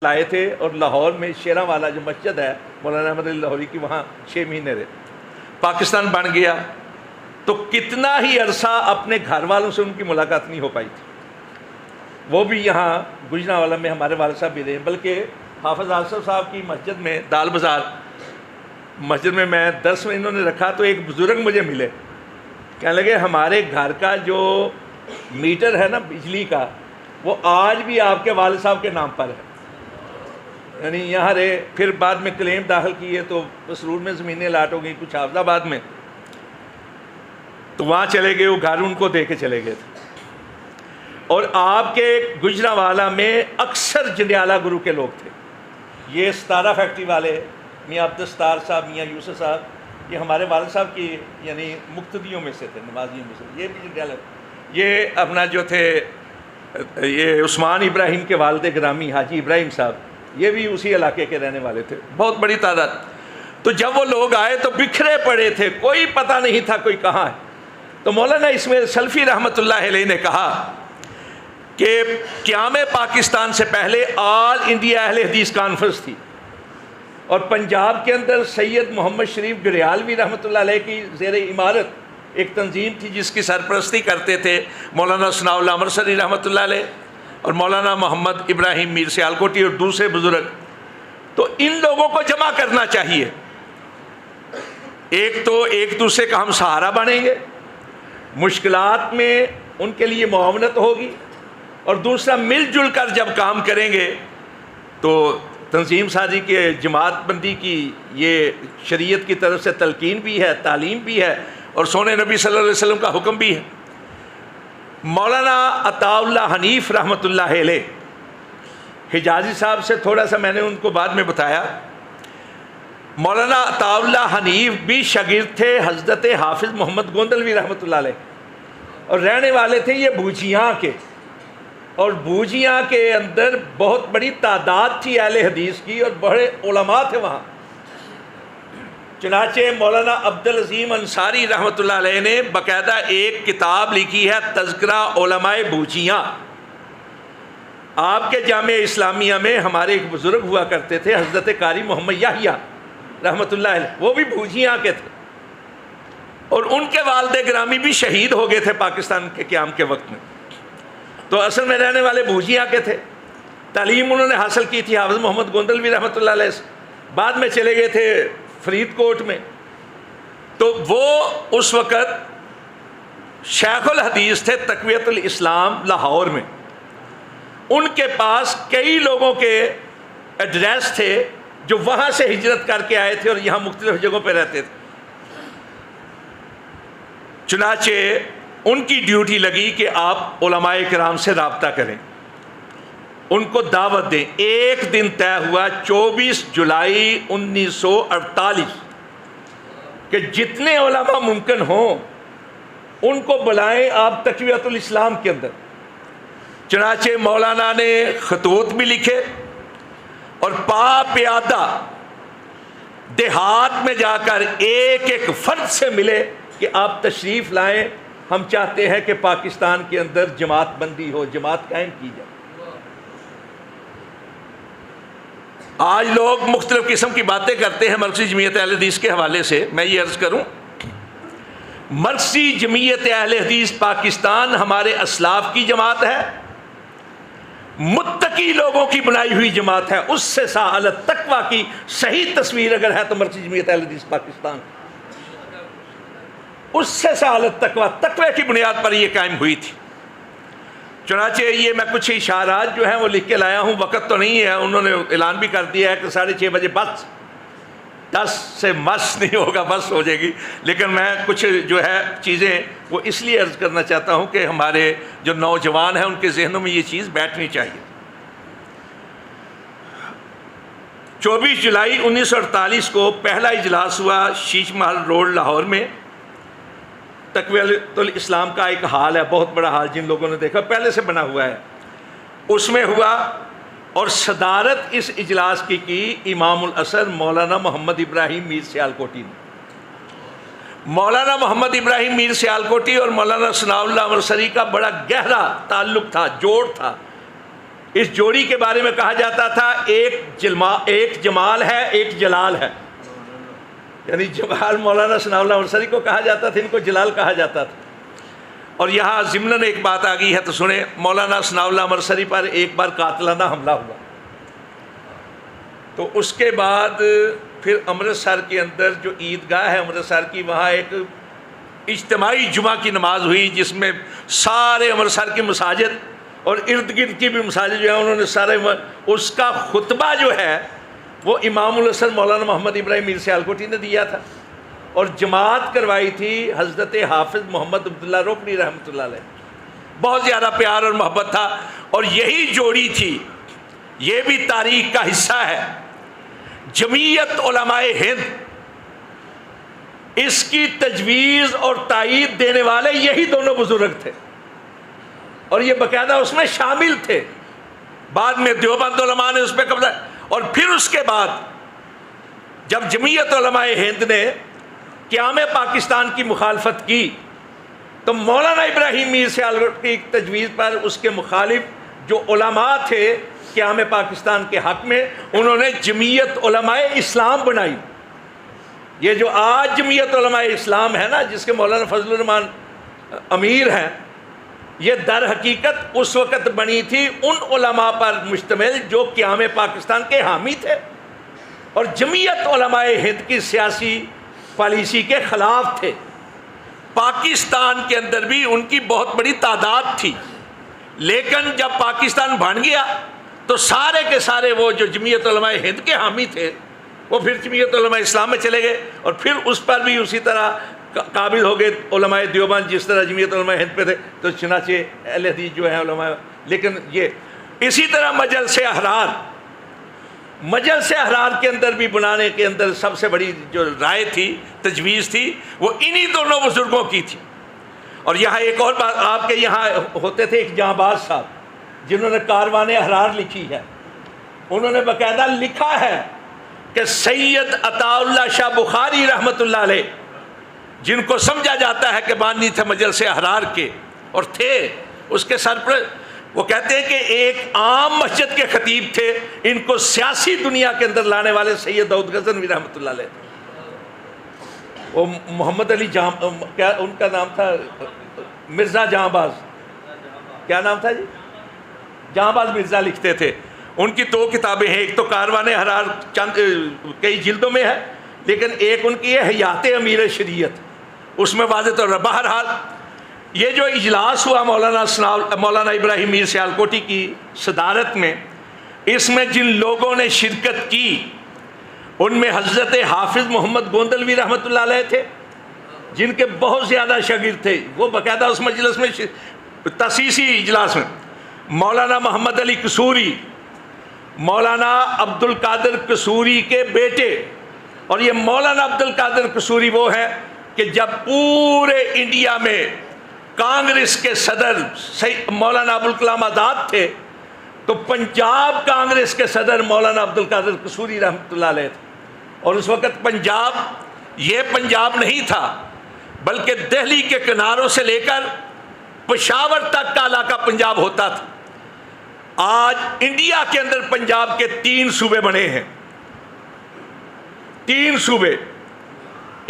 لائے تھے اور لاہور میں شیراں والا جو مسجد ہے مولانا احمد علی لاہوری کی، وہاں 6 مہینے رہے۔ پاکستان بن گیا تو کتنا ہی عرصہ اپنے گھر والوں سے ان کی ملاقات نہیں ہو پائی تھی۔ وہ بھی یہاں گجرانوالہ میں ہمارے والد صاحب بھی رہے، بلکہ حافظ آصف صاحب کی مسجد میں دال بازار مسجد میں درس میں انہوں نے رکھا تو ایک بزرگ مجھے ملے، کہنے لگے ہمارے گھر کا جو میٹر ہے نا بجلی کا، وہ آج بھی آپ کے والد صاحب کے نام پر ہے، یعنی یہاں رہے۔ پھر بعد میں کلیم داخل کیے تو مسرور میں زمینیں لاٹ ہو گئی، کچھ حافظ آباد میں، تو وہاں چلے گئے، وہ گھر ان کو دے کے چلے گئے تھے۔ اور آپ کے گجرانوالہ میں اکثر جنڈیالہ گرو کے لوگ تھے۔ یہ ستارہ فیکٹری والے میاں عبدالستار صاحب، میاں یوسف صاحب، یہ ہمارے والد صاحب کی یعنی مقتدیوں میں سے تھے، نمازیوں میں سے۔ یہ بھی جنڈیالہ، یہ اپنا جو تھے یہ عثمان ابراہیم کے والد گرامی حاجی ابراہیم صاحب، یہ بھی اسی علاقے کے رہنے والے تھے، بہت بڑی تعداد۔ تو جب وہ لوگ آئے تو بکھرے پڑے تھے، کوئی پتہ نہیں تھا کوئی کہاں ہے۔ تو مولانا اسماعیل سلفی رحمۃ اللہ علیہ نے کہا کہ قیام پاکستان سے پہلے آل انڈیا اہل حدیث کانفرنس تھی، اور پنجاب کے اندر سید محمد شریف گریالوی رحمۃ اللہ علیہ کی زیر عمارت ایک تنظیم تھی جس کی سرپرستی کرتے تھے مولانا ثناء اللہ امرسری رحمۃ اللہ علیہ اور مولانا محمد ابراہیم میر سیالکوٹی اور دوسرے بزرگ۔ تو ان لوگوں کو جمع کرنا چاہیے، ایک تو ایک دوسرے کا ہم سہارا بنیں گے، مشکلات میں ان کے لیے معاونت ہوگی، اور دوسرا مل جل کر جب کام کریں گے تو تنظیم سازی کے جماعت بندی کی یہ شریعت کی طرف سے تلقین بھی ہے، تعلیم بھی ہے، اور سونے نبی صلی اللہ علیہ وسلم کا حکم بھی ہے۔ مولانا عطاء اللہ حنیف رحمۃ اللہ علیہ، حجازی صاحب سے تھوڑا سا میں نے ان کو بعد میں بتایا، مولانا عطاء اللہ حنیف بھی شاگرد تھے حضرت حافظ محمد گوندلوی رحمۃ اللہ علیہ، اور رہنے والے تھے یہ بوجھیاں کے، اور بوجھیاں کے اندر بہت بڑی تعداد تھی اہل حدیث کی، اور بڑے علماء تھے وہاں۔ چنانچہ مولانا عبدالعظیم انصاری رحمۃ اللہ علیہ نے باقاعدہ ایک کتاب لکھی ہے تذکرہ علماء بوجھیاں۔ آپ کے جامعہ اسلامیہ میں ہمارے ایک بزرگ ہوا کرتے تھے حضرت قاری محمد یحییٰ رحمۃ اللہ علیہ، وہ بھی بوجھیاں کے تھے، اور ان کے والد گرامی بھی شہید ہو گئے تھے پاکستان کے قیام کے وقت میں۔ تو اصل میں رہنے والے بوجھیاں کے تھے، تعلیم انہوں نے حاصل کی تھی حافظ محمد گوندلوی رحمۃ اللہ علیہ سے، بعد میں چلے گئے تھے فرید کوٹ میں۔ تو وہ اس وقت شیخ الحدیث تھے تقویت الاسلام لاہور میں، ان کے پاس کئی لوگوں کے ایڈریس تھے جو وہاں سے ہجرت کر کے آئے تھے اور یہاں مختلف جگہوں پہ رہتے تھے۔ چنانچہ ان کی ڈیوٹی لگی کہ آپ علماء کرام سے رابطہ کریں، ان کو دعوت دیں۔ ایک دن طے ہوا 24 جولائی 1948 کہ جتنے علماء ممکن ہوں ان کو بلائیں آپ تقویت الاسلام کے اندر۔ چنانچہ مولانا نے خطوط بھی لکھے اور پا پیادہ دیہات میں جا کر ایک ایک فرد سے ملے کہ آپ تشریف لائیں، ہم چاہتے ہیں کہ پاکستان کے اندر جماعت بندی ہو، جماعت قائم کی جائے۔ آج لوگ مختلف قسم کی باتیں کرتے ہیں مرکزی جمعیت اہل حدیث کے حوالے سے، میں یہ عرض کروں، مرکزی جمعیت اہل حدیث پاکستان ہمارے اسلاف کی جماعت ہے، متقی لوگوں کی بنائی ہوئی جماعت ہے۔ اس سے ساعل التقویٰ کی صحیح تصویر اگر ہے تو مرکزی جمعیت اہل حدیث پاکستان، اس سے ساعل التقویٰ، تقوی کی بنیاد پر یہ قائم ہوئی تھی۔ چنانچہ یہ میں کچھ اشارات جو ہیں وہ لکھ کے لایا ہوں، وقت تو نہیں ہے، انہوں نے اعلان بھی کر دیا ہے کہ 6:30 بجے بس، 10 سے مس نہیں ہوگا، بس ہو جائے گی، لیکن میں کچھ جو ہے چیزیں وہ اس لیے عرض کرنا چاہتا ہوں کہ ہمارے جو نوجوان ہیں ان کے ذہنوں میں یہ چیز بیٹھنی چاہیے۔ 24 جولائی 1948 کو پہلا اجلاس ہوا شیش محل روڈ لاہور میں۔ تقویت الاسلام کا ایک ہال ہے، بہت بڑا ہال، جن لوگوں نے دیکھا پہلے سے بنا ہوا ہے، اس میں ہوا، اور صدارت اس اجلاس کی امام العصر مولانا محمد ابراہیم میر سیالکوٹی نے۔ مولانا محمد ابراہیم میر سیالکوٹی اور مولانا ثناء اللہ امرسری کا بڑا گہرا تعلق تھا، جوڑ تھا، اس جوڑی کے بارے میں کہا جاتا تھا ایک جمال ہے ایک جلال ہے، یعنی جمال مولانا ثناء اللہ امرتسری کو کہا جاتا تھا، ان کو جلال کہا جاتا تھا۔ اور یہاں ضمناً ایک بات آ گئی ہے تو سنیں، مولانا ثناء اللہ امرتسری پر ایک بار قاتلانہ حملہ ہوا، تو اس کے بعد پھر امرتسر کے اندر جو عیدگاہ ہے امرتسر کی، وہاں ایک اجتماعی جمعہ کی نماز ہوئی جس میں سارے امرتسر کی مساجد اور ارد گرد کی بھی مساجد جو ہیں انہوں نے سارے، اس کا خطبہ جو ہے وہ امام الحسن مولانا محمد ابراہیم میر سیالکوٹی نے دیا تھا، اور جماعت کروائی تھی حضرت حافظ محمد عبداللہ روکنی رحمۃ اللہ علیہ۔ بہت زیادہ پیار اور محبت تھا، اور یہی جوڑی تھی، یہ بھی تاریخ کا حصہ ہے، جمعیت علماء ہند، اس کی تجویز اور تائید دینے والے یہی دونوں بزرگ تھے، اور یہ باقاعدہ اس میں شامل تھے۔ بعد میں دیوبند علماء نے اس پہ قبضہ، اور پھر اس کے بعد جب جمعیت علماء ہند نے قیام پاکستان کی مخالفت کی تو مولانا ابراہیم میر سیالکوٹی کی تجویز پر اس کے مخالف جو علماء تھے قیام پاکستان کے حق میں، انہوں نے جمعیت علماء اسلام بنائی۔ یہ جو آج جمعیت علماء اسلام ہے نا، جس کے مولانا فضل الرحمان امیر ہیں، یہ در حقیقت اس وقت بنی تھی ان علماء پر مشتمل جو قیام پاکستان کے حامی تھے اور جمعیت علماء ہند کی سیاسی پالیسی کے خلاف تھے۔ پاکستان کے اندر بھی ان کی بہت بڑی تعداد تھی، لیکن جب پاکستان بن گیا تو سارے کے سارے وہ جو جمعیت علماء ہند کے حامی تھے وہ پھر جمعیت علماء اسلام میں چلے گئے، اور پھر اس پر بھی اسی طرح قابل ہو گئے علماء دیوبند جس طرح جمعیت علماء ہند پہ تھے، تو چنانچہ اہل حدیث جو ہیں علماء، لیکن یہ اسی طرح مجلس احرار کے اندر بھی بنانے کے اندر سب سے بڑی جو رائے تھی، تجویز تھی، وہ انہی دونوں بزرگوں کی تھی۔ اور یہاں ایک اور بات، آپ کے یہاں ہوتے تھے ایک جہاں باز صاحب جنہوں نے کاروان احرار لکھی ہے، انہوں نے باقاعدہ لکھا ہے کہ سید عطا اللہ شاہ بخاری رحمۃ اللہ علیہ، جن کو سمجھا جاتا ہے کہ بانی تھے مجلس احرار کے اور تھے اس کے سر پر، وہ کہتے ہیں کہ ایک عام مسجد کے خطیب تھے، ان کو سیاسی دنیا کے اندر لانے والے سید داؤد غزنوی رحمۃ اللہ علیہ، وہ محمد علی کیا ان کا نام تھا، مرزا جہاں باز، کیا نام تھا جی، جہاں باز مرزا لکھتے تھے۔ ان کی دو کتابیں ہیں، ایک تو کاروان احرار چند کئی جلدوں میں ہے، لیکن ایک ان کی ہے حیات امیر شریعت، اس میں واضح طور پر۔ بہرحال یہ جو اجلاس ہوا مولانا ابراہیم میر سیالکوٹی کی صدارت میں، اس میں جن لوگوں نے شرکت کی ان میں حضرت حافظ محمد گوندلوی رحمۃ اللہ علیہ تھے، جن کے بہت زیادہ شاگرد تھے، وہ باقاعدہ اس مجلس میں تاسیسی اجلاس میں۔ مولانا محمد علی قصوری، مولانا عبد القادر قصوری کے بیٹے، اور یہ مولانا عبد القادر قصوری وہ ہے کہ جب پورے انڈیا میں کانگریس کے صدر مولانا ابوالکلام آزاد تھے تو پنجاب کانگریس کے صدر مولانا عبد القادر قصوری رحمۃ اللہ علیہ تھے، اور اس وقت پنجاب یہ پنجاب نہیں تھا بلکہ دہلی کے کناروں سے لے کر پشاور تک کا علاقہ پنجاب ہوتا تھا۔ آج انڈیا کے اندر پنجاب کے 3 صوبے بنے ہیں، 3 صوبے،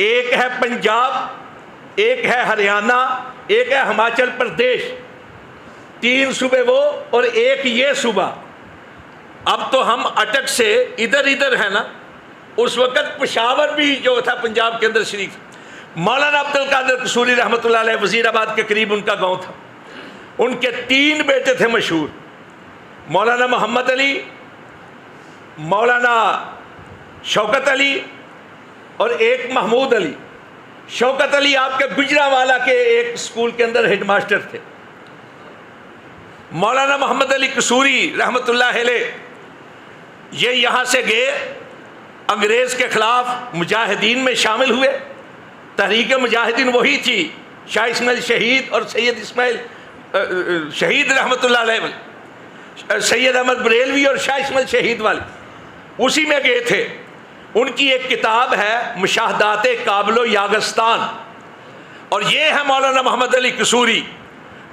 ایک ہے پنجاب، ایک ہے ہریانہ، ایک ہے ہماچل پردیش، 3 صوبے وہ اور ایک یہ صوبہ۔ اب تو ہم اٹک سے ادھر ہیں نا، اس وقت پشاور بھی جو تھا پنجاب کے اندر شریک تھا۔ مولانا عبد القادر قصوری رحمۃ اللہ علیہ وزیر آباد کے قریب ان کا گاؤں تھا، ان کے 3 بیٹے تھے مشہور، مولانا محمد علی، مولانا شوکت علی اور ایک محمود علی۔ شوکت علی آپ کے گجرانوالہ کے ایک اسکول کے اندر ہیڈ ماسٹر تھے۔ مولانا محمد علی قصوری رحمۃ اللہ علیہ یہ یہاں سے گئے، انگریز کے خلاف مجاہدین میں شامل ہوئے۔ تحریک مجاہدین وہی تھی، شاہ اسماعیل شہید اور سید اسماعیل شہید رحمۃ اللہ علیہ، سید احمد بریلوی اور شاہ اسماعیل شہید والے، اسی میں گئے تھے۔ ان کی ایک کتاب ہے مشاہدات کابل و یاگستان، اور یہ ہے مولانا محمد علی قصوری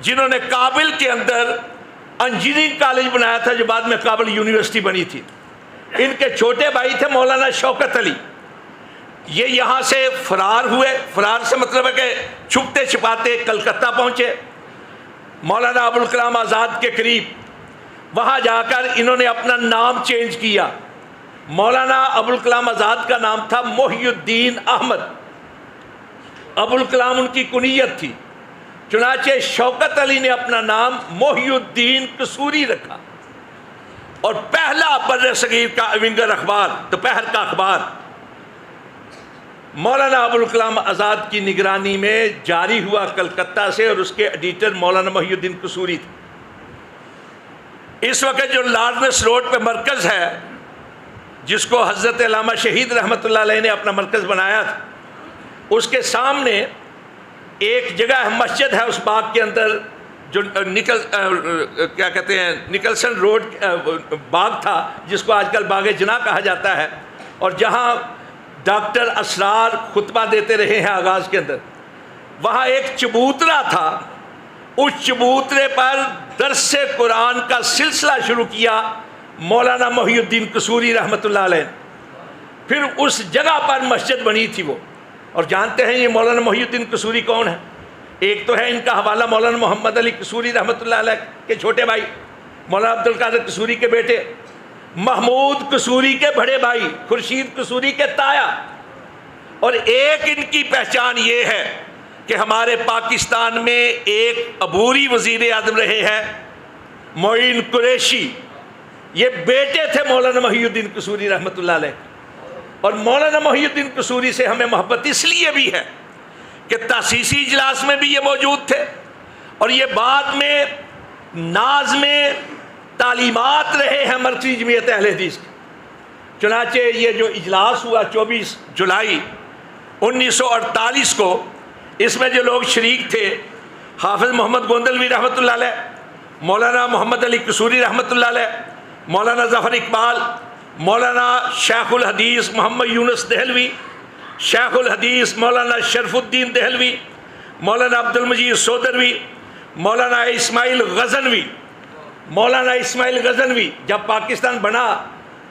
جنہوں نے کابل کے اندر انجینئرنگ کالج بنایا تھا جو بعد میں کابل یونیورسٹی بنی تھی. ان کے چھوٹے بھائی تھے مولانا شوکت علی. یہ یہاں سے فرار ہوئے. فرار سے مطلب ہے کہ چھپتے چھپاتے کلکتہ پہنچے مولانا ابوالکلام آزاد کے قریب. وہاں جا کر انہوں نے اپنا نام چینج کیا. مولانا ابوالکلام آزاد کا نام تھا محی الدین احمد. ابوالکلام ان کی کنیت تھی. چنانچہ شوکت علی نے اپنا نام محی الدین قصوری رکھا. اور پہلا بر صغیر کا ونگر اخبار دوپہر کا اخبار مولانا ابوالکلام آزاد کی نگرانی میں جاری ہوا کلکتہ سے، اور اس کے ایڈیٹر مولانا محی الدین قصوری تھے. اس وقت جو لارنس روڈ پہ مرکز ہے جس کو حضرت علامہ شہید رحمۃ اللہ علیہ نے اپنا مرکز بنایا تھا، اس کے سامنے ایک جگہ ہے، مسجد ہے اس باغ کے اندر جو کیا کہتے ہیں نکلسن روڈ باغ تھا جس کو آج کل باغ جناح کہا جاتا ہے، اور جہاں ڈاکٹر اسرار خطبہ دیتے رہے ہیں آغاز کے اندر. وہاں ایک چبوترا تھا. اس چبوترے پر درس قرآن کا سلسلہ شروع کیا مولانا محی الدین قصوری رحمۃ اللہ علیہ. پھر اس جگہ پر مسجد بنی تھی وہ. اور جانتے ہیں یہ مولانا محی الدین قصوری کون ہے؟ ایک تو ہے ان کا حوالہ مولانا محمد علی قصوری رحمۃ اللہ علیہ کے چھوٹے بھائی، مولانا عبدالقادر قصوری کے بیٹے، محمود قصوری کے بڑے بھائی، خورشید قصوری کے تایا. اور ایک ان کی پہچان یہ ہے کہ ہمارے پاکستان میں ایک عبوری وزیر اعظم رہے ہیں معین قریشی. یہ بیٹے تھے مولانا محی الدین قصوری رحمۃ اللہ علیہ. اور مولانا محی الدین قصوری سے ہمیں محبت اس لیے بھی ہے کہ تاسیسی اجلاس میں بھی یہ موجود تھے، اور یہ بعد میں ناظم تعلیمات رہے ہیں مرکزی جمعیت اہل حدیث کے. چنانچہ یہ جو اجلاس ہوا 24 جولائی 1948 کو، اس میں جو لوگ شریک تھے حافظ محمد گوندلوی رحمۃ اللہ علیہ، مولانا محمد علی قصوری رحمۃ اللہ علیہ، مولانا ظفر اقبال، مولانا شیخ الحدیث محمد یونس دہلوی، شیخ الحدیث مولانا شرف الدین دہلوی، مولانا عبد المجید سودروی، مولانا اسماعیل غزنوی. مولانا اسماعیل غزنوی جب پاکستان بنا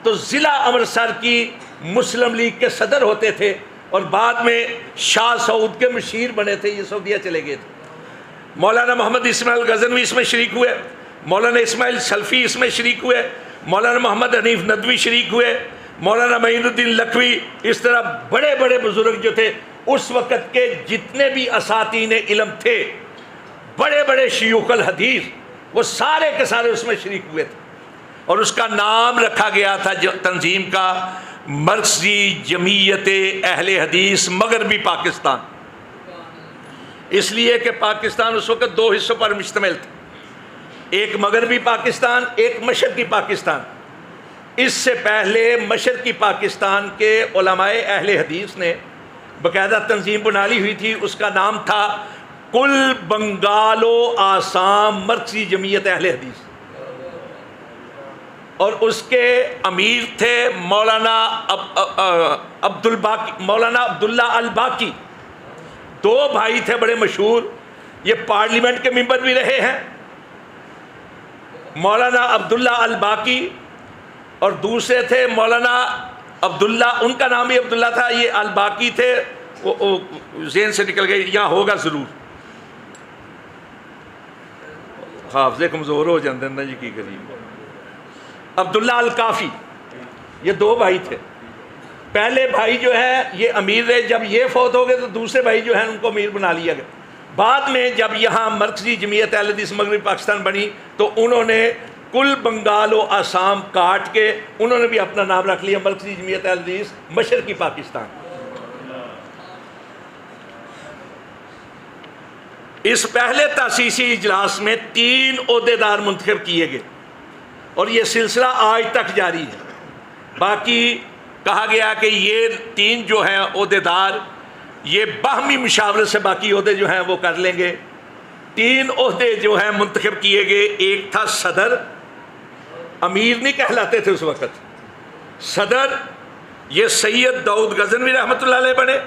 تو ضلع امرتسر کی مسلم لیگ کے صدر ہوتے تھے، اور بعد میں شاہ سعود کے مشیر بنے تھے. یہ سعودیہ چلے گئے تھے. مولانا محمد اسماعیل غزنوی اس میں شریک ہوئے، مولانا اسماعیل سلفی اس میں شریک ہوئے، مولانا محمد حنیف ندوی شریک ہوئے، مولانا معین الدین لکھوی. اس طرح بڑے بڑے بزرگ جو تھے اس وقت کے جتنے بھی اساتین علم تھے، بڑے بڑے شیوخ الحدیث، وہ سارے کے سارے اس میں شریک ہوئے تھے. اور اس کا نام رکھا گیا تھا تنظیم کا مرکزی جمعیت اہل حدیث مغربی پاکستان. اس لیے کہ پاکستان اس وقت دو حصوں پر مشتمل تھا، ایک مغربی پاکستان، ایک مشرقی پاکستان. اس سے پہلے مشرقی پاکستان کے علماء اہل حدیث نے باقاعدہ تنظیم بنا لی ہوئی تھی. اس کا نام تھا کل بنگال و آسام مرکزی جمعیت اہل حدیث، اور اس کے امیر تھے مولانا مولانا عبداللہ الباقی. دو بھائی تھے بڑے مشہور، یہ پارلیمنٹ کے ممبر بھی رہے ہیں، مولانا عبداللہ الباقی، اور دوسرے تھے مولانا عبداللہ، ان کا نام بھی عبداللہ تھا، یہ الباقی تھے، وہ ذہن سے نکل گئے، یہاں ہوگا ضرور. حافظے کمزور ہو جاندے ہیں نا جی، کی قریب عبداللہ الکافی. یہ دو بھائی تھے. پہلے بھائی جو ہے یہ امیر رہے، جب یہ فوت ہو گئے تو دوسرے بھائی جو ہیں ان کو امیر بنا لیا گیا. بعد میں جب یہاں مرکزی جمعیت اہل حدیث مغربی پاکستان بنی تو انہوں نے کل بنگال و آسام کاٹ کے انہوں نے بھی اپنا نام رکھ لیا مرکزی جمعیت اہل حدیث مشرقی پاکستان. اس پہلے تاسیسی اجلاس میں 3 عہدیدار منتخب کیے گئے، اور یہ سلسلہ آج تک جاری ہے. باقی کہا گیا کہ یہ 3 جو ہیں عہدیدار یہ باہمی مشاورت سے باقی عہدے جو ہیں وہ کر لیں گے. 3 عہدے جو ہیں منتخب کیے گئے. ایک تھا صدر، امیر نہیں کہلاتے تھے اس وقت، صدر یہ سید داؤد غزنوی رحمۃ اللہ علیہ بنے.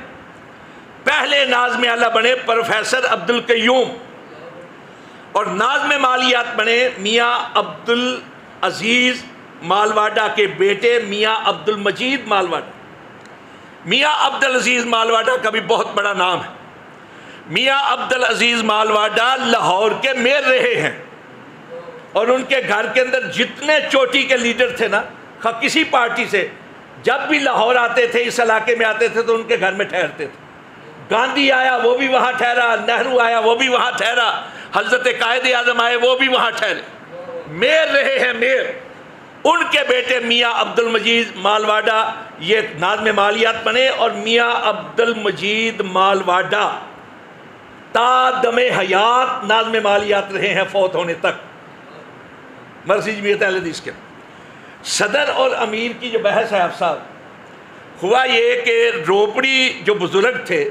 پہلے ناظم اعلیٰ بنے پروفیسر عبد القیوم، اور ناظم مالیات بنے میاں عبدالعزیز مالواڈا کے بیٹے میاں عبدالمجید مالواڈا۔ میاں عبدالعزیز مالواڈا کا بھی بہت بڑا نام ہے۔ میاں عبدالعزیز مالواڈا لاہور کے میئر رہے ہیں، اور ان کے گھر کے اندر جتنے چوٹی کے لیڈر تھے نا، کسی پارٹی سے، جب بھی لاہور آتے تھے، اس علاقے میں آتے تھے تو ان کے گھر میں ٹھہرتے تھے۔ گاندھی آیا وہ بھی وہاں ٹھہرا، نہرو آیا وہ بھی وہاں ٹھہرا، حضرت قائد اعظم آئے وہ بھی وہاں ٹھہرے، میئر رہے ہیں میئر۔ ان کے بیٹے میاں عبدالمجید مالواڈا یہ ناظم مالیات بنے، اور میاں عبدالمجید مالواڈا تا دم حیات ناظم مالیات رہے ہیں فوت ہونے تک، مرسی جمعیت اہل حدیث کے۔ صدر اور امیر کی جو بحث ہے آپ صاحب، ہوا یہ کہ روپڑی جو بزرگ تھے،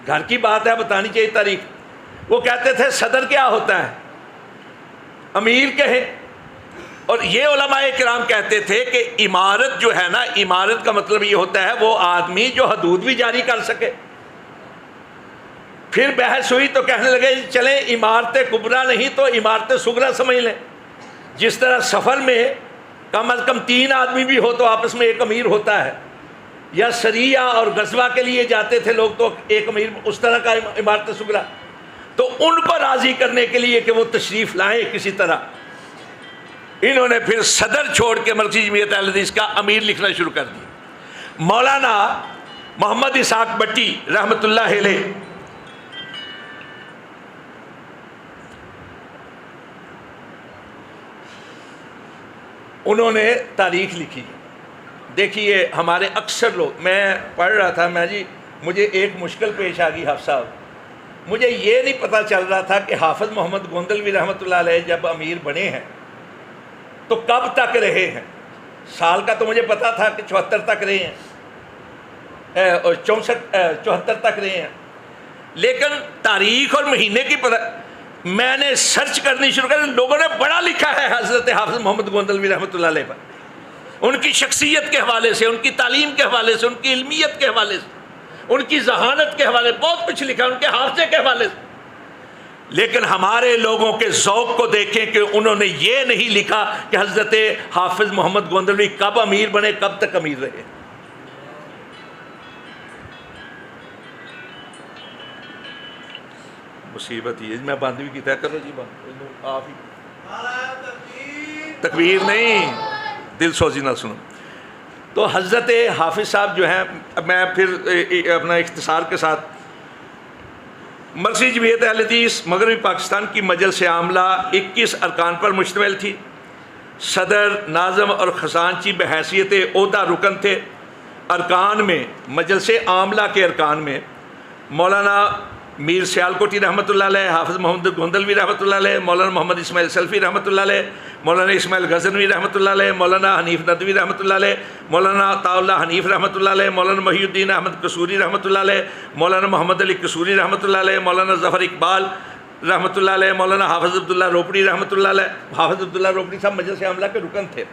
گھر کی بات ہے بتانی چاہیے تاریخ، وہ کہتے تھے صدر کیا ہوتا ہے، امیر کہیں۔ اور یہ علماء کرام کہتے تھے کہ امارت جو ہے نا، امارت کا مطلب یہ ہوتا ہے وہ آدمی جو حدود بھی جاری کر سکے۔ پھر بحث ہوئی تو کہنے لگے چلیں عمارت کبریٰ نہیں تو عمارت صغریٰ سمجھ لیں، جس طرح سفر میں کم از کم 3 آدمی بھی ہو تو آپس میں ایک امیر ہوتا ہے، یا سریہ اور غزوہ کے لیے جاتے تھے لوگ تو ایک امیر، اس طرح کا عمارت صغریٰ۔ تو ان کو راضی کرنے کے لیے کہ وہ تشریف لائیں کسی طرح، انہوں نے پھر صدر چھوڑ کے مرکزی جمعیت اہل حدیث کا امیر لکھنا شروع کر دیا۔ مولانا محمد اسحاق بٹی رحمۃ اللہ علیہ، انہوں نے تاریخ لکھی۔ دیکھیے ہمارے اکثر لوگ، میں پڑھ رہا تھا، مجھے ایک مشکل پیش آ گئی حافظ صاحب، مجھے یہ نہیں پتہ چل رہا تھا کہ حافظ محمد گوندلوی رحمۃ اللہ علیہ جب امیر بنے ہیں تو کب تک رہے ہیں۔ سال کا تو مجھے پتا تھا کہ 74 تک رہے ہیں، اور 74 تک رہے ہیں، لیکن تاریخ اور مہینے کی پتہ میں نے سرچ کرنی شروع کر، لوگوں نے بڑا لکھا ہے حضرت حافظ محمد گوندلوی رحمۃ اللہ علیہ پر، ان کی شخصیت کے حوالے سے، ان کی تعلیم کے حوالے سے، ان کی علمیت کے حوالے سے، ان کی ذہانت کے حوالے سے بہت کچھ لکھا، ان کے حافظے کے حوالے سے۔ لیکن ہمارے لوگوں کے ذوق کو دیکھیں کہ انہوں نے یہ نہیں لکھا کہ حضرت حافظ محمد گوندلوی کب امیر بنے، کب تک امیر رہے۔ مصیبت یہ، میں بند بھی کیا کرو جی، بند آپ ہی تکبیر نہیں، دل سوزی نہ سنو۔ تو حضرت حافظ صاحب جو ہیں، میں پھر اپنا اختصار کے ساتھ، مرکزی جمعیت اہل حدیث مغربی پاکستان کی مجلس عاملہ 21 ارکان پر مشتمل تھی۔ صدر، ناظم اور خزانچی بحیثیت عہدہ رکن تھے۔ ارکان میں، مجلس عاملہ کے ارکان میں مولانا میر سیالکوٹی رحمۃ اللہ علیہ، حافظ محمد گوندلوی رحمۃ اللہ علیہ، مولانا محمد اسماعیل سلفی رحمۃ اللہ علیہ، مولانا اسماعیل غزنوی رحمۃ اللہ علیہ، مولانا حنیف ندوی رحمۃ اللہ علیہ، مولانا عطاء اللہ حنیف رحمۃ اللہ علیہ، مولانا محی الدین احمد قصوری رحمۃ اللہ علیہ، مولانا محمد علی قصوری رحمۃ اللہ علیہ، مولانا ظفر اقبال رحمۃ اللہ علیہ، مولانا حافظ عبداللہ روپڑی رحمۃ اللہ علیہ۔ حافظ عبداللہ روپڑی صاحب مجلس عاملہ کے رکن تھے۔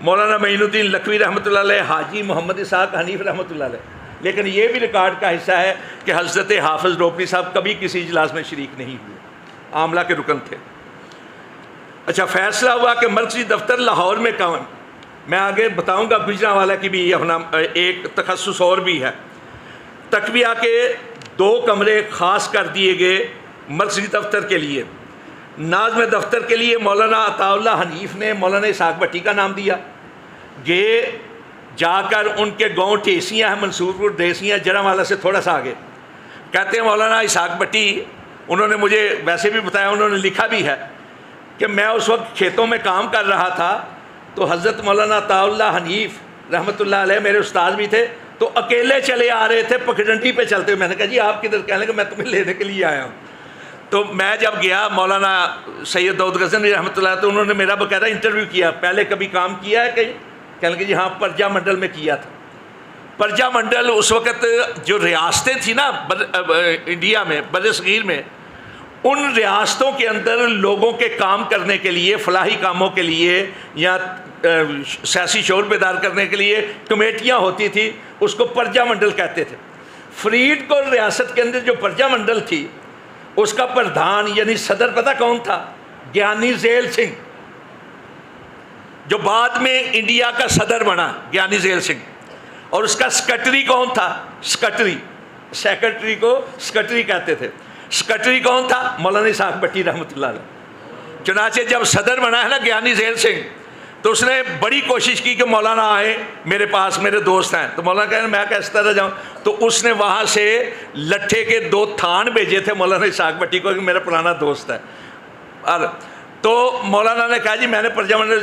مولانا معین الدین لکھوی رحمۃ اللہ علیہ، حاجی محمد اسحاق حنیف رحمۃ اللہ علیہ۔ لیکن یہ بھی ریکارڈ کا حصہ ہے کہ حضرت حافظ روپڑی صاحب کبھی کسی اجلاس میں شریک نہیں ہوئے، عاملہ کے رکن تھے۔ اچھا، فیصلہ ہوا کہ مرکزی دفتر لاہور میں قائم، میں آگے بتاؤں گا، گجرانوالہ کی بھی اپنا ایک تخصص اور بھی ہے۔ تقویہ کے 2 کمرے خاص کر دیے گئے مرکزی دفتر کے لیے۔ ناظم دفتر کے لیے مولانا عطاء اللہ حنیف نے مولانا اسحاق بٹی کا نام دیا۔ گئے جا کر ان کے گاؤں ٹیسیاں ہیں، منصور پور ڈیسیاں، جرانوالہ سے تھوڑا سا آگے، کہتے ہیں مولانا اسحاق بٹی، انہوں نے مجھے ویسے بھی بتایا، انہوں نے لکھا بھی ہے کہ میں اس وقت کھیتوں میں کام کر رہا تھا تو حضرت مولانا عطاء اللہ حنیف رحمۃ اللہ علیہ میرے استاد بھی تھے، تو اکیلے چلے آ رہے تھے پکڈنڈی پہ چلتے ہوئے۔ میں نے کہا جی آپ کدھر؟ کہنے لگے میں تمہیں لینے کے لیے آیا ہوں۔ تو میں جب گیا، مولانا سید داؤد غزنوی رحمۃ اللہ، تو انہوں نے میرا باقاعدہ انٹرویو کیا، پہلے کبھی کام کیا ہے کہیں؟ کہنے لگے جی ہاں، پرجا منڈل میں کیا تھا۔ پرجا منڈل اس وقت جو ریاستیں تھیں نا انڈیا میں، بر صغیر میں، ان ریاستوں کے اندر لوگوں کے کام کرنے کے لیے، فلاحی کاموں کے لیے یا سیاسی شعور بیدار کرنے کے لیے کمیٹیاں ہوتی تھی، اس کو پرجا منڈل کہتے تھے۔ فرید کوٹ ریاست کے اندر جو پرجا منڈل تھی، اس کا پردھان یعنی صدر پتہ کون تھا؟ گیانی زیل سنگھ، جو بعد میں انڈیا کا صدر بنا، گیانی زیل سنگھ. اور اس کا سیکرٹری کون تھا؟ سیکرٹری کو سیکرٹری کہتے تھے. سیکرٹری کون تھا؟ مولانا اسحاق بھٹی رحمۃ اللہ علیہ. چنانچہ جب صدر بنا ہے نا گیانی زیل سنگھ، تو اس نے بڑی کوشش کی کہ مولانا آئے میرے پاس، میرے دوست ہیں. تو مولانا کہہ رہے میں کس طرح جاؤں؟ تو اس نے وہاں سے لٹھے کے 2 تھان بھیجے تھے مولانا اسحاق بھٹی کو کہ میرا پرانا دوست ہے. اور تو مولانا نے کہا جی میں نے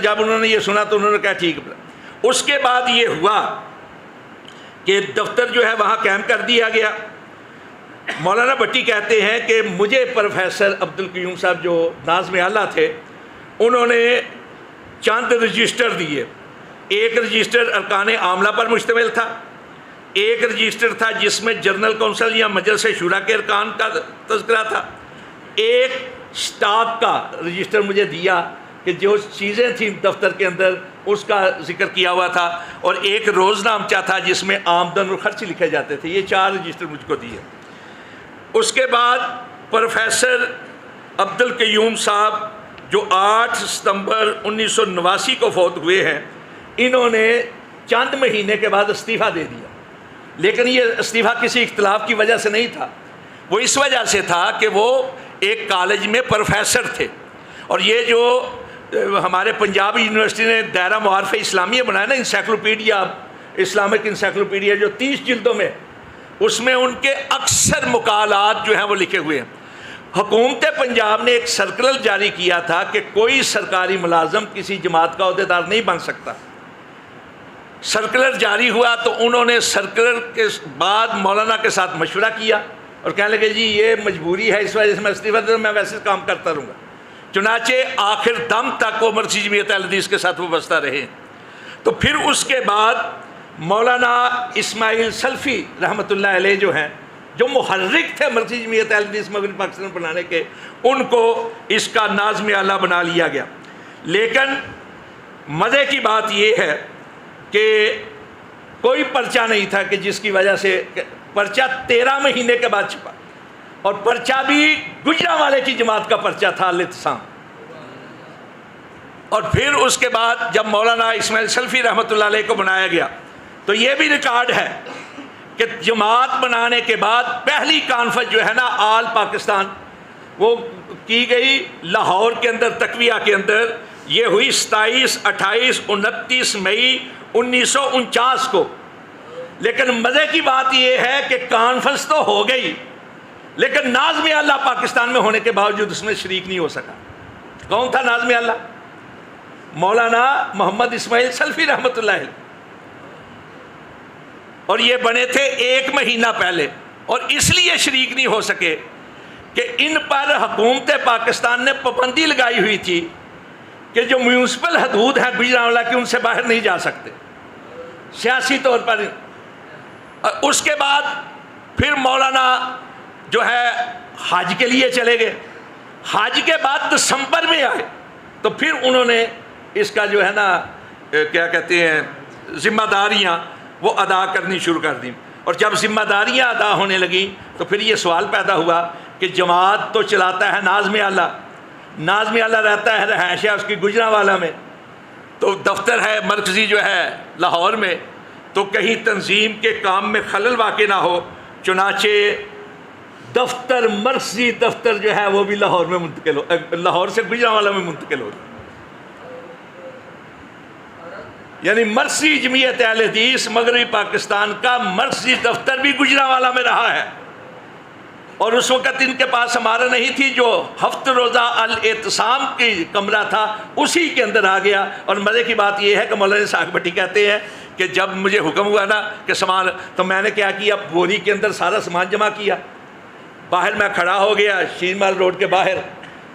جب انہوں نے یہ سنا تو انہوں نے کہا ٹھیک ہے. اس کے بعد یہ ہوا کہ دفتر جو ہے وہاں قائم کر دیا گیا. مولانا بھٹی کہتے ہیں کہ مجھے پروفیسر عبدالقیوم صاحب جو ناظم اعلیٰ تھے، انہوں نے چند رجسٹر دیے. ایک رجسٹر ارکان عاملہ پر مشتمل تھا، ایک رجسٹر تھا جس میں جنرل کونسل یا مجلس شورا کے ارکان کا تذکرہ تھا، ایک سٹاک کا رجسٹر مجھے دیا کہ جو چیزیں تھیں دفتر کے اندر اس کا ذکر کیا ہوا تھا، اور ایک روزنامچہ تھا جس میں آمدن اور خرچ لکھے جاتے تھے. یہ 4 رجسٹر مجھ کو دیے. اس کے بعد پروفیسر عبدالقیوم صاحب جو 8 ستمبر 1989 کو فوت ہوئے ہیں، انہوں نے چند مہینے کے بعد استعفیٰ دے دیا. لیکن یہ استعفیٰ کسی اختلاف کی وجہ سے نہیں تھا، وہ اس وجہ سے تھا کہ وہ ایک کالج میں پروفیسر تھے. اور یہ جو ہمارے پنجاب یونیورسٹی نے دائرہ معارف اسلامیہ بنایا نا، انسائکلوپیڈیا، اسلامک انسائکلوپیڈیا جو 30 جلدوں میں، اس میں ان کے اکثر مقالات جو ہیں وہ لکھے ہوئے ہیں. حکومت پنجاب نے ایک سرکلر جاری کیا تھا کہ کوئی سرکاری ملازم کسی جماعت کا عہدیدار نہیں بن سکتا. سرکلر جاری ہوا تو انہوں نے سرکلر کے بعد مولانا کے ساتھ مشورہ کیا اور کہنے لگے جی یہ مجبوری ہے، اس وجہ سے میں استعفیٰ دے دوں، میں ویسے کام کرتا رہوں گا. چنانچہ آخر دم تک وہ مرکزی جمعیت اہل حدیث کے ساتھ وابستہ رہے. تو پھر اس کے بعد مولانا اسماعیل سلفی رحمۃ اللہ علیہ جو ہیں، جو محرک تھے مرکزی جمعیت اہل حدیث مغربی پاکستان بنانے کے، ان کو اس کا ناظم اعلیٰ بنا لیا گیا. لیکن مزے کی بات یہ ہے کہ کوئی پرچہ نہیں تھا کہ جس کی وجہ سے پرچہ 13 مہینے کے بعد چھپا، اور پرچہ بھی گجرانوالے کی جماعت کا پرچہ تھا، الاعتصام. اور پھر اس کے بعد جب مولانا اسماعیل سلفی رحمۃ اللہ علیہ کو بنایا گیا تو یہ بھی ریکارڈ ہے کہ جماعت بنانے کے بعد پہلی کانفرنس جو ہے نا آل پاکستان، وہ کی گئی لاہور کے اندر، تقویہ کے اندر. یہ ہوئی 27، 28، 29 مئی 1949 کو. لیکن مزے کی بات یہ ہے کہ کانفرنس تو ہو گئی، لیکن ناظم اعلیٰ پاکستان میں ہونے کے باوجود اس میں شریک نہیں ہو سکا. کون تھا ناظم اعلیٰ؟ مولانا محمد اسماعیل سلفی رحمۃ اللہ علیہ. اور یہ بنے تھے 1 مہینہ پہلے، اور اس لیے شریک نہیں ہو سکے کہ ان پر حکومت پاکستان نے پابندی لگائی ہوئی تھی کہ جو میونسپل حدود ہیں گجرانوالہ کی، ان سے باہر نہیں جا سکتے سیاسی طور پر. اس کے بعد پھر مولانا جو ہے حج کے لیے چلے گئے. حج کے بعد دسمبر میں آئے تو پھر انہوں نے اس کا جو ہے نا کیا کہتے ہیں ذمہ داریاں وہ ادا کرنی شروع کر دیں. اور جب ذمہ داریاں ادا ہونے لگیں تو پھر یہ سوال پیدا ہوا کہ جماعت تو چلاتا ہے ناظم اعلیٰ، ناظم اعلیٰ رہتا ہے رہائش ہے اس کی گجرانوالہ میں، تو دفتر ہے مرکزی جو ہے لاہور میں، تو کہیں تنظیم کے کام میں خلل واقع نہ ہو. چنانچہ دفتر مرکزی دفتر جو ہے وہ بھی لاہور میں منتقل ہو، لاہور سے گجرانوالہ میں منتقل ہو. یعنی مرکزی جمعیت اہل حدیث مغربی پاکستان کا مرکزی دفتر بھی گجرانوالہ میں رہا ہے. اور اس وقت ان کے پاس ہمارا نہیں تھی، جو ہفت روزہ الاعتصام کی کمرہ تھا اسی کے اندر آ گیا. اور مزے کی بات یہ ہے کہ مولانا اسحاق بھٹی کہتے ہیں کہ جب مجھے حکم ہوا نا کہ سامان، تو میں نے کیا کیا، بوری کے اندر سارا سامان جمع کیا. باہر میں کھڑا ہو گیا شیرمال روڈ کے باہر،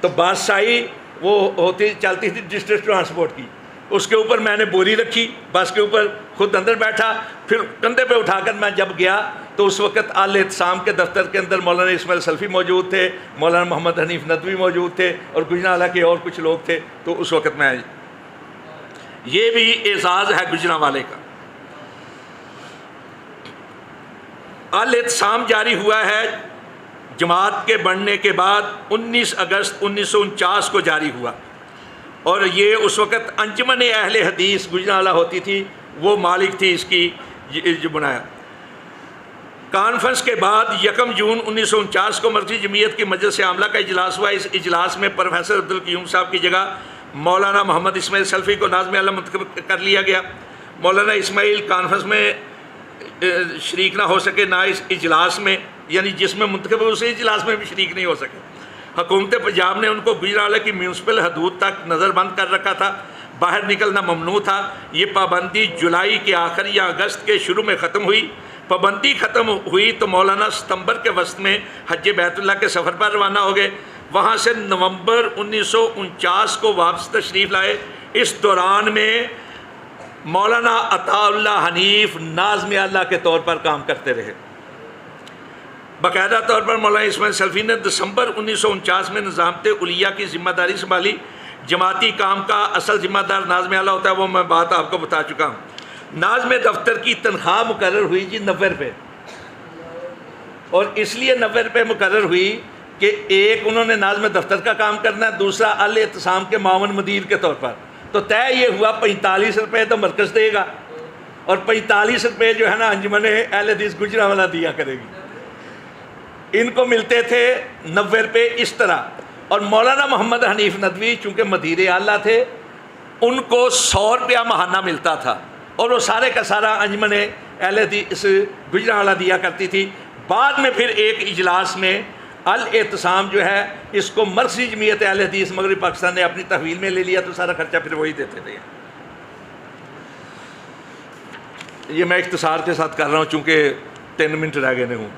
تو بس آئی، وہ چلتی تھی ڈسٹرکٹ ٹرانسپورٹ کی، اس کے اوپر میں نے بوری رکھی، بس کے اوپر خود اندر بیٹھا، پھر کندھے پہ اٹھا کر میں جب گیا تو اس وقت الاعتصام کے دفتر کے اندر مولانا اسماعیل سلفی موجود تھے، مولانا محمد حنیف ندوی موجود تھے، اور گجرانوالہ کے اور کچھ لوگ تھے. تو اس وقت میں، یہ بھی اعزاز ہے گجرانوالے کا. الاعتصام جاری ہوا ہے جماعت کے بننے کے بعد 19 اگست 1949 کو جاری ہوا، اور یہ اس وقت انجمن اہل حدیث گجرانوالہ ہوتی تھی، وہ مالک تھی اس کی جو بنایا۔ کانفرنس کے بعد 1 جون 1949 کو مرکزی جمعیت کی مجلس عاملہ کا اجلاس ہوا۔ اس اجلاس میں پروفیسر عبدالقیوم صاحب کی جگہ مولانا محمد اسماعیل سلفی کو ناظم اعلیٰ منتخب کر لیا گیا۔ مولانا اسماعیل کانفرنس میں شریک نہ ہو سکے، نہ اس اجلاس میں، یعنی جس میں منتخب ہوئے اسی اجلاس میں بھی شریک نہیں ہو سکے۔ حکومت پنجاب نے ان کو گجرانوالہ کی میونسپل حدود تک نظر بند کر رکھا تھا، باہر نکلنا ممنوع تھا۔ یہ پابندی جولائی کے آخر یا اگست کے شروع میں ختم ہوئی۔ پابندی ختم ہوئی تو مولانا ستمبر کے وسط میں حج بیت اللہ کے سفر پر روانہ ہو گئے، وہاں سے نومبر 1949 کو واپس تشریف لائے۔ اس دوران میں مولانا عطا اللہ حنیف ناظم اعلیٰ کے طور پر کام کرتے رہے۔ باقاعدہ طور پر مولانا اسماعیل سلفی نے دسمبر 1949 میں نظامت علیہ کی ذمہ داری سنبھالی۔ جماعتی کام کا اصل ذمہ دار ناظم اعلیٰ ہوتا ہے، وہ میں بات آپ کو بتا چکا ہوں۔ ناظم دفتر کی تنخواہ مقرر ہوئی جی 90 روپے، اور اس لیے 90 روپے مقرر ہوئی کہ ایک انہوں نے ناظم دفتر کا کام کرنا ہے، دوسرا الاعتصام کے معاون مدیر کے طور پر، تو طے یہ ہوا 45 روپے تو مرکز دے گا، اور 45 روپے جو ہے نا انجمن اہل حدیث گجرانوالہ دیا کرے گی۔ ان کو ملتے تھے 90 روپے اس طرح، اور مولانا محمد حنیف ندوی چونکہ مدیر اعلیٰ تھے، ان کو 100 روپیہ ماہانہ ملتا تھا، اور وہ سارے کا سارا انجمن اہل حدیث گجرانوالہ دیا کرتی تھی۔ بعد میں پھر ایک اجلاس میں الاعتصام جو ہے اس کو مرکزی جمعیت اہل حدیث مغربی پاکستان نے اپنی تحویل میں لے لیا، تو سارا خرچہ پھر وہی دیتے تھے۔ یہ میں اختصار کے ساتھ کر رہا ہوں چونکہ 3 منٹ رہ گئے ہوں۔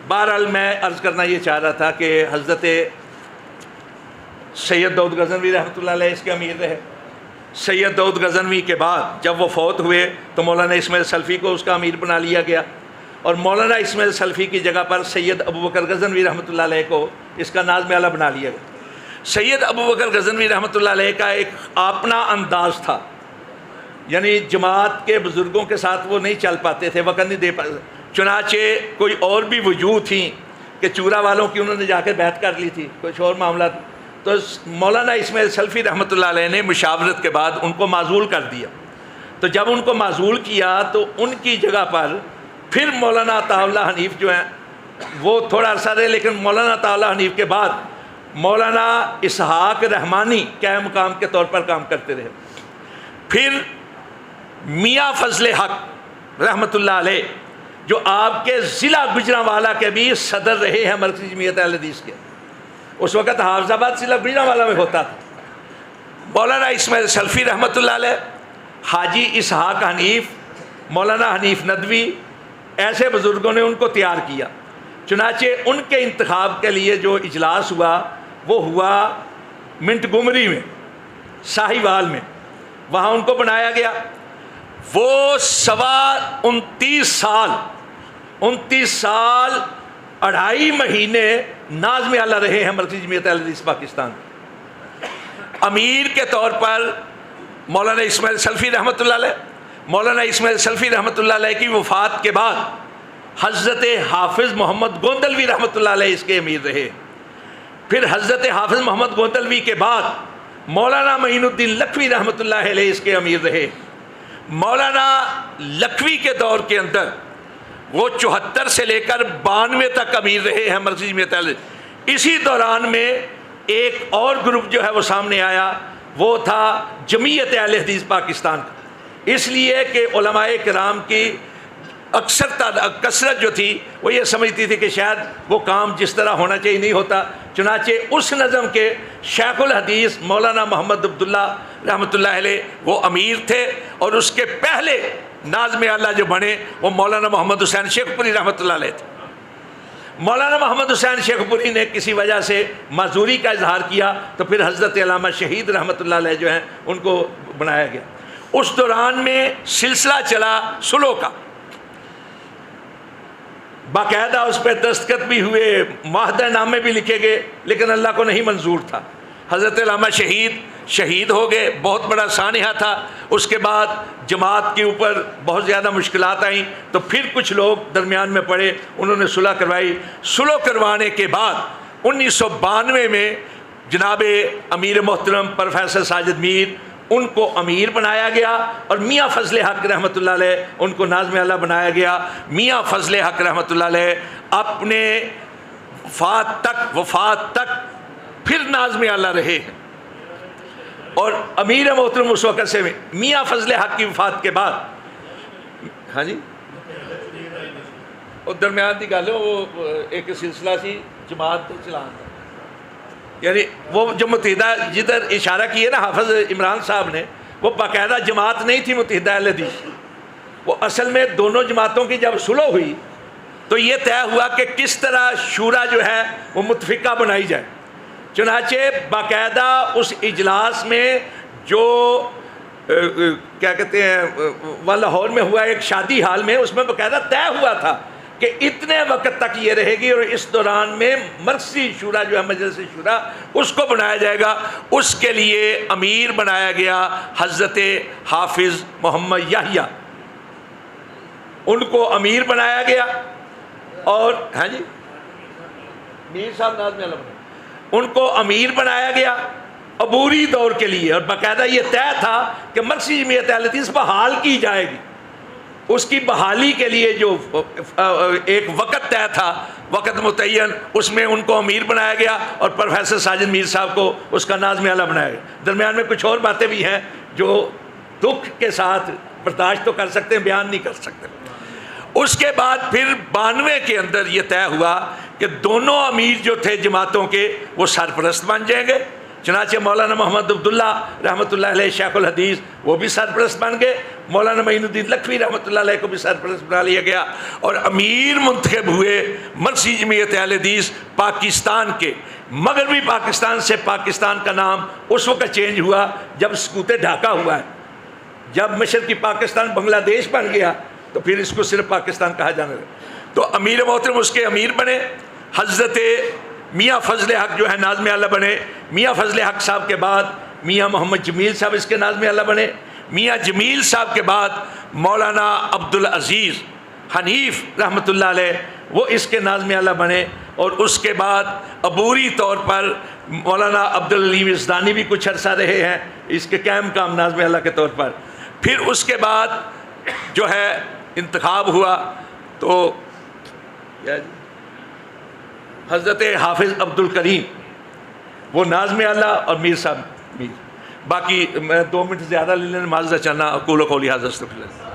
بہرحال میں عرض کرنا یہ چاہ رہا تھا کہ حضرت سید داؤد غزنوی رحمۃ اللہ علیہ اس کے امیر رہے۔ سید داؤد غزنوی کے بعد جب وہ فوت ہوئے تو مولانا اسماعیل سلفی کو اس کا امیر بنا لیا گیا، اور مولانا اسماعیل سلفی کی جگہ پر سید ابوبکر غزنوی رحمۃ اللہ علیہ کو اس کا ناظم اعلیٰ بنا لیا گیا۔ سید ابوبکر غزنوی رحمۃ اللہ علیہ کا ایک اپنا انداز تھا، یعنی جماعت کے بزرگوں کے ساتھ وہ نہیں چل پاتے تھے، وقت نہیں دے پاتے، چنانچہ کوئی اور بھی وجوہ تھیں کہ چورا والوں کی انہوں نے جا کے بیعت کر لی تھی، کچھ اور معاملات، تو مولانا اسماعیل سلفی رحمۃ اللہ علیہ نے مشاورت کے بعد ان کو معزول کر دیا۔ تو جب ان کو معزول کیا تو ان کی جگہ پر پھر مولانا عطا اللہ حنیف جو ہیں وہ تھوڑا عرصہ رہے، لیکن مولانا عطا اللہ حنیف کے بعد مولانا اسحاق رحمانی قائم مقام کے طور پر کام کرتے رہے۔ پھر میاں فضل حق رحمۃ اللہ علیہ جو آپ کے ضلع گجرانوالہ کے بھی صدر رہے ہیں مرکزی جمعیت اہل حدیث کے، اس وقت حافظ آباد ضلع گجرانوالہ میں ہوتا تھا۔ مولانا اسماعیل سلفی رحمۃ اللہ علیہ، حاجی اسحاق حنیف، مولانا حنیف ندوی، ایسے بزرگوں نے ان کو تیار کیا۔ چنانچہ ان کے انتخاب کے لیے جو اجلاس ہوا وہ ہوا منٹ گمری میں، ساہیوال میں، وہاں ان کو بنایا گیا۔ وہ 29 سال 2.5 مہینے ناظم اعلیٰ رہے ہیں مرکزی جمعیت اہل حدیث پاکستان۔ امیر کے طور پر مولانا اسماعیل سلفی رحمۃ اللہ علیہ، مولانا اسماعیل سلفی رحمۃ اللہ علیہ کی وفات کے بعد حضرت حافظ محمد گوندلوی رحمۃ اللہ علیہ اس کے امیر رہے۔ پھر حضرت حافظ محمد گوندلوی کے بعد مولانا معین الدین لکھوی رحمۃ اللہ علیہ اس کے امیر رہے۔ مولانا لکھوی کے دور کے اندر وہ 74 سے لے کر 92 تک امیر رہے ہیں مرکزی جمعیت اہل حدیث۔ اسی دوران میں ایک اور گروپ جو ہے وہ سامنے آیا، وہ تھا جمعیت اہل حدیث پاکستان کا، اس لیے کہ علماء کرام کی اکثر کثرت جو تھی وہ یہ سمجھتی تھی کہ شاید وہ کام جس طرح ہونا چاہیے نہیں ہوتا، چنانچہ اس نظم کے شیخ الحدیث مولانا محمد عبداللہ رحمۃ اللہ علیہ وہ امیر تھے، اور اس کے پہلے ناظم اعلیٰ جو بنے وہ مولانا محمد حسین شیخ پوری رحمۃ اللہ علیہ تھے۔ مولانا محمد حسین شیخ پوری نے کسی وجہ سے معذوری کا اظہار کیا تو پھر حضرت علامہ شہید رحمۃ اللہ علیہ جو ہیں ان کو بنایا گیا۔ اس دوران میں سلسلہ چلا سلو کا، باقاعدہ اس پہ دستخط بھی ہوئے، معاہدہ نامے بھی لکھے گئے، لیکن اللہ کو نہیں منظور تھا۔ حضرت علامہ شہید ہو گئے، بہت بڑا سانحہ تھا۔ اس کے بعد جماعت کے اوپر بہت زیادہ مشکلات آئیں، تو پھر کچھ لوگ درمیان میں پڑے، انہوں نے صلح کروائی۔ صلح کروانے کے بعد 1992 میں جناب امیر محترم پروفیسر ساجد میر ان کو امیر بنایا گیا، اور میاں فضل حق رحمۃ اللہ علیہ ان کو ناظم اعلیٰ بنایا گیا۔ میاں فضل حق رحمۃ اللہ علیہ اپنے وفات تک پھر ناظم اعلیٰ رہے ہیں، اور امیر محترم اس وقت سے میاں فضل حق کی وفات کے بعد، ہاں جی اور درمیان کی گل وہ ایک سلسلہ سی جماعت چلان کا، یعنی وہ جو متحدہ جدھر اشارہ کیے نا حافظ عمران صاحب نے، وہ باقاعدہ جماعت نہیں تھی متحدہ اہل حدیث، وہ اصل میں دونوں جماعتوں کی جب صلح ہوئی تو یہ طے ہوا کہ کس طرح شورا جو ہے وہ متفقہ بنائی جائے۔ چنانچہ باقاعدہ اس اجلاس میں جو کیا کہتے ہیں وہ لاہور میں ہوا ایک شادی حال میں، اس میں باقاعدہ طے ہوا تھا کہ اتنے وقت تک یہ رہے گی، اور اس دوران میں مرکزی شورا جو ہے مجلس شورا اس کو بنایا جائے گا۔ اس کے لیے امیر بنایا گیا حضرت حافظ محمد یحییٰ، ان کو امیر بنایا گیا، اور ہاں جی میر صاحب ناظم اعلیٰ بنائے، ان کو امیر بنایا گیا عبوری دور کے لیے، اور باقاعدہ یہ طے تھا کہ مرکزی جمعیت اہل حدیث بحال کی جائے گی۔ اس کی بحالی کے لیے جو ایک وقت طے تھا، وقت متعین، اس میں ان کو امیر بنایا گیا، اور پروفیسر ساجد میر صاحب کو اس کا ناظم اعلیٰ بنایا گیا۔ درمیان میں کچھ اور باتیں بھی ہیں جو دکھ کے ساتھ برداشت تو کر سکتے ہیں، بیان نہیں کر سکتے۔ اس کے بعد پھر 92 کے اندر یہ طے ہوا کہ دونوں امیر جو تھے جماعتوں کے وہ سرپرست بن جائیں گے۔ چنانچہ مولانا محمد عبداللہ رحمۃ اللہ علیہ شیخ الحدیث وہ بھی سرپرست بن گئے، مولانا معین الدین لکھوی رحمۃ اللہ علیہ کو بھی سرپرست بنا لیا گیا، اور امیر منتخب ہوئے مرکزی جمعیت اہل حدیث پاکستان کے۔ مغربی پاکستان سے پاکستان کا نام اس وقت چینج ہوا جب سکوت ڈھاکہ ہوا ہے، جب مشرقی پاکستان بنگلہ دیش بن گیا تو پھر اس کو صرف پاکستان کہا جانے لگا۔ تو امیر محترم اس کے امیر بنے، حضرت میاں فضل حق جو ہے ناظم اعلیٰ بنے۔ میاں فضل حق صاحب کے بعد میاں محمد جمیل صاحب اس کے ناظم اعلیٰ بنے۔ میاں جمیل صاحب کے بعد مولانا عبدالعزیز حنیف رحمۃ اللہ علیہ وہ اس کے ناظم اعلیٰ بنے، اور اس کے بعد عبوری طور پر مولانا عبدالعلیم یزدانی بھی کچھ عرصہ رہے ہیں اس کے قائم کام ناظم اعلیٰ کے طور پر۔ پھر اس کے بعد جو ہے انتخاب ہوا تو حضرت حافظ عبد الکریم وہ ناظم اعلیٰ، اور میر صاحب میر۔ باقی میں 2 منٹ زیادہ لے لینا، معذرت چاہنا، اقول قولی ھذا استغفر اللہ۔